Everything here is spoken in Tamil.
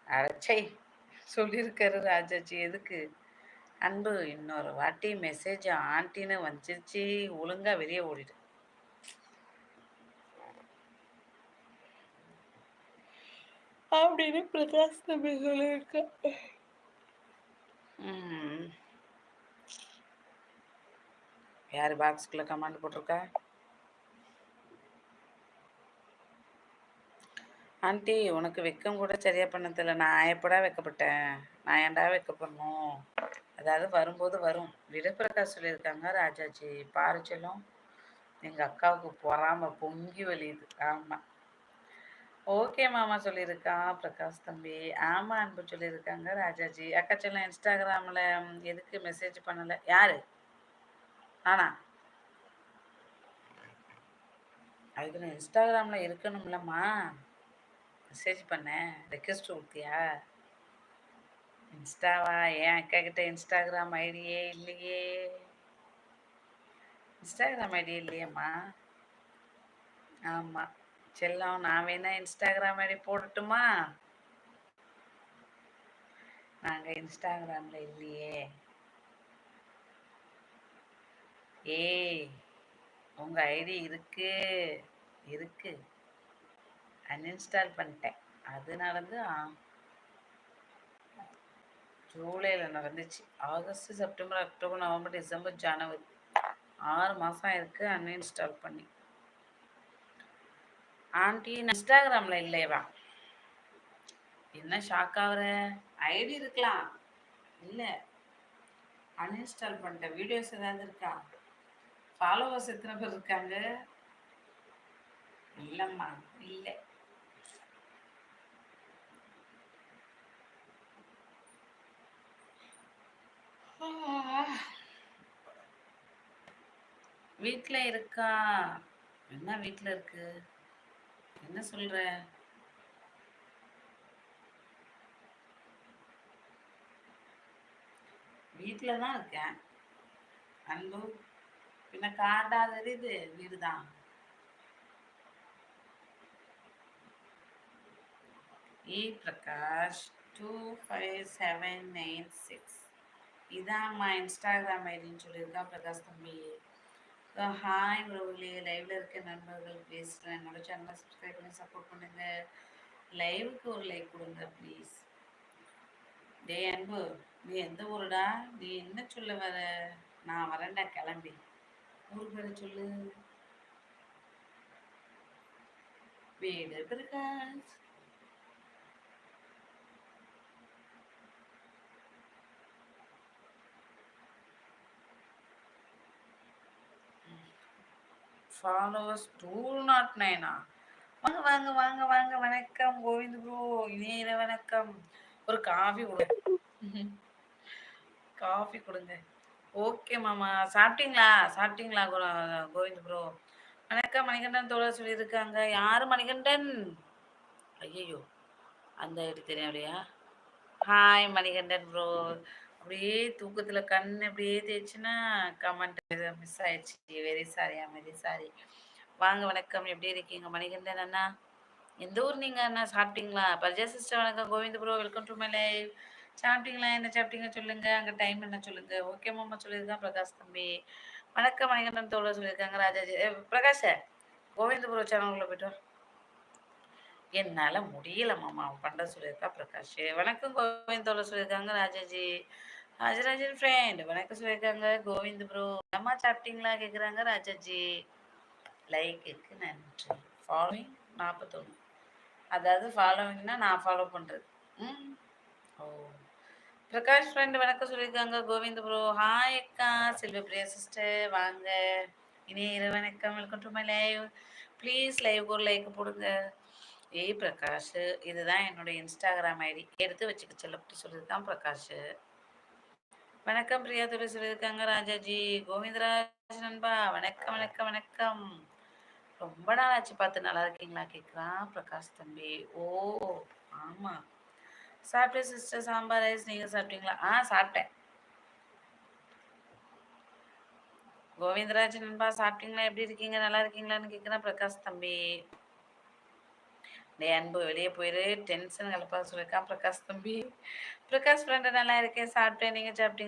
அடச்சை! சொல்லியிருக்காரு ராஜாஜி. எதுக்கு? அன்பு இன்னொரு வாட்டி மெசேஜ் ஆன்ட்டின்னு வந்துருச்சு, ஒழுங்கா வெளிய ஓடிடு. அப்படின்னு பிரகாஷ் தம்பி சொல்லியிருக்க. யாரு பாக்ஸ்குள்ள கமெண்ட் போட்டிருக்கா? ஆண்டி உனக்கு வெக்கம் கூட சரியா பண்ண தெரியல. நான் எப்படா வெக்கப்பட்டேன்? நான் ஏன்டா வெக்கப்படணும்? அதாவது வரும்போது வரும். விடப்பிரகாஷ் சொல்லியிருக்காங்க ராஜாஜி. பாரு செல்லம், எங்க அக்காவுக்கு பொறாம பொங்கி வலியுது. ஆமா. ஓகே மாமா சொல்லியிருக்கான் பிரகாஷ் தம்பி. ஆமா அன்பு சொல்லியிருக்காங்க ராஜாஜி. அக்கா செல்லம் இன்ஸ்டாகிராமில் எதுக்கு மெசேஜ் பண்ணலை? யாரு? ஆனா அதுக்கு நான் இன்ஸ்டாகிராமில் இருக்கணும்லம்மா. மெசேஜ் பண்ணேன். ரெக்வெஸ்ட் கொடுத்தியா? இன்ஸ்டாவா? ஏன் அக்கா கிட்ட இன்ஸ்டாகிராம் ஐடியே இல்லையே. இன்ஸ்டாகிராம் ஐடி இல்லையம்மா. ஆமாம் செல்லம், நான் வேணா இன்ஸ்டாகிராம் ஐடி போடட்டுமா? நாங்கள் இன்ஸ்டாகிராமில் இல்லையே. ஏய், உங்கள் ஐடி இருக்கு இருக்கு, அன்இன்ஸ்டால் பண்ணிட்டேன். அது நடந்து ஜூலையில் நடந்துச்சு. August, September, October, November, December, ஜனவரி 6 மாதம் ஆயிருக்கு அன்இன்ஸ்டால் பண்ணி. ஆண்டி இன்ஸ்டாகிராமில் இல்லையவா? என்ன ஷாக் ஆகுற? ஐடி இருக்கலாம். இல்லை, அன்இன்ஸ்டால் பண்ணிட்டேன். வீடியோஸ் ஏதாவது இருக்கா? ஃபாலோவர்ஸ் எத்தனை பேர் இருக்காங்க? இல்லைம்மா, இல்லை. வீட்டில் இருக்கா? என்ன வீட்டில் இருக்கு? என்ன சொல்ற? வீட்டில் தான் இருக்கேன் அன்பு. பின்ன காட்டாதது இது வீடு தான். இ பிரகாஷ் 25796 இதாம்மா இன்ஸ்டாகிராம் ஐடின்னு சொல்லியிருக்கா பிரகாஷ் தம்பி. ஹாய் உறவுகளே, லைவ்ல இருக்க நண்பர்கள் பேசுகிறேன். என்னோட சேனலை சப்ஸ்கிரைப் பண்ணி சப்போர்ட் பண்ணுங்க. லைவுக்கு ஒரு லைக் கொடுங்க ப்ளீஸ். டே அன்பு, நீ எந்த ஊருடா? நீ என்ன சொல்ல வர? நான் வரேன்டா கிளம்பி. ஊர் பேரை சொல்லு. வீடு பிரகாஷ். ஃபாலோவர்ஸ் 209. வாங்க வாங்க வாங்க வாங்க. வணக்கம் கோவிந்த் ப்ரோ, இணைய வணக்கம். ஒரு காஃபி கொடுங்க. காஃபி கொடுங்க. ஓகே மாமா. சாப்பிட்டீங்களா? சாப்பிட்டீங்களா கோவிந்த் ப்ரோ? வணக்கம் மணிகண்டன் தோழர் சொல்லியிருக்காங்க. யாரு மணிகண்டன்? ஐயோ, அந்த ஐடி தெரியாதையா? Hi Manikandan bro. அப்படியே தூக்கத்தில் கண் அப்படியே தேய்ச்சுன்னா கமெண்ட் மிஸ் ஆயிடுச்சு. Very sorry, very sorry. வாங்க வணக்கம். எப்படி இருக்கீங்க மணிகண்டன் அண்ணா? எந்த ஊர் நீங்கள் அண்ணா? சாப்பிட்டீங்களா? பர்ஜா சிஸ்டர் வணக்கம். Kovind bro welcome to my live. சாப்பிட்டீங்களா? என்ன சாப்பிட்டீங்க சொல்லுங்க. அங்கே டைம் என்ன சொல்லுங்க. ஓகே மாமா சொல்லியிருக்கேன் பிரகாஷ் தம்பி. வணக்கம் மணிகண்டன் தோழர் சொல்லியிருக்காங்க. ராஜாஜி பிரகாஷ கோவிந்த் ப்ரோ சேனலுக்குள்ள போய்ட்டு என்னால் முடியல மாமா பண்ண சொல்லியிருக்கா பிரகாஷ். வணக்கம் கோவிந்த் தோழர் சொல்லியிருக்காங்க. ராஜாஜி ராஜராஜன் ஃப்ரெண்ட் வணக்கம் சொல்லியிருக்காங்க. கோவிந்த் ப்ரோ அம்மா சாப்பிட்டீங்களா கேட்குறாங்க. ராஜாஜி லைக்குக்கு நன்றி. ஃபாலோவிங் 41. அதாவது ஃபாலோவிங்னா நான் ஃபாலோ பண்ணுறது. ஓ, பிரகாஷ் ஃப்ரெண்ட் வணக்கம் சொல்லியிருக்காங்க. கோவிந்த் ப்ரோ ஹாய் அக்கா. செல்வ பிரியா சிஸ்டர் வாங்க. இனிய வணக்கம். Welcome to my live. Please live ஒரு லைக் போடுங்க. ஏய் பிரகாஷ், இதுதான் என்னோட இன்ஸ்டாகிராம் ஐடி. எடுத்து வச்சுக்க செல்லப்பட்டு சொல்லியிருக்கான் பிரகாஷ். வணக்கம் பிரியா தொழில் சொல்லியிருக்காங்க. ராஜாஜி கோவிந்தராஜ் நண்பா வணக்கம் வணக்கம் வணக்கம். ரொம்ப நாள் ஆச்சு பார்த்து. நல்லா இருக்கீங்களா கேட்குறான் பிரகாஷ் தம்பி. ஓ ஆமாம், சாப்பிட்டேன் சிஸ்டர். சாம்பார் ரைஸ். நீங்கள் சாப்பிட்டீங்களா? சாப்பிட்டேன். கோவிந்தராஜ் நண்பா சாப்பிட்டீங்களா? எப்படி இருக்கீங்க? நல்லா இருக்கீங்களான்னு கேட்குறேன் பிரகாஷ் தம்பி. டேய் அன்பு வெளிய போயிரு. டென்ஷன் கலப்பாத சொல்லியிருக்கான் பிரகாஷ் தம்பி. பிரகாஷ் ஃப்ரெண்டு நல்லா இருக்கேன். சாப்பிட்டேன். நீங்க சாப்பிட்டீங்களா?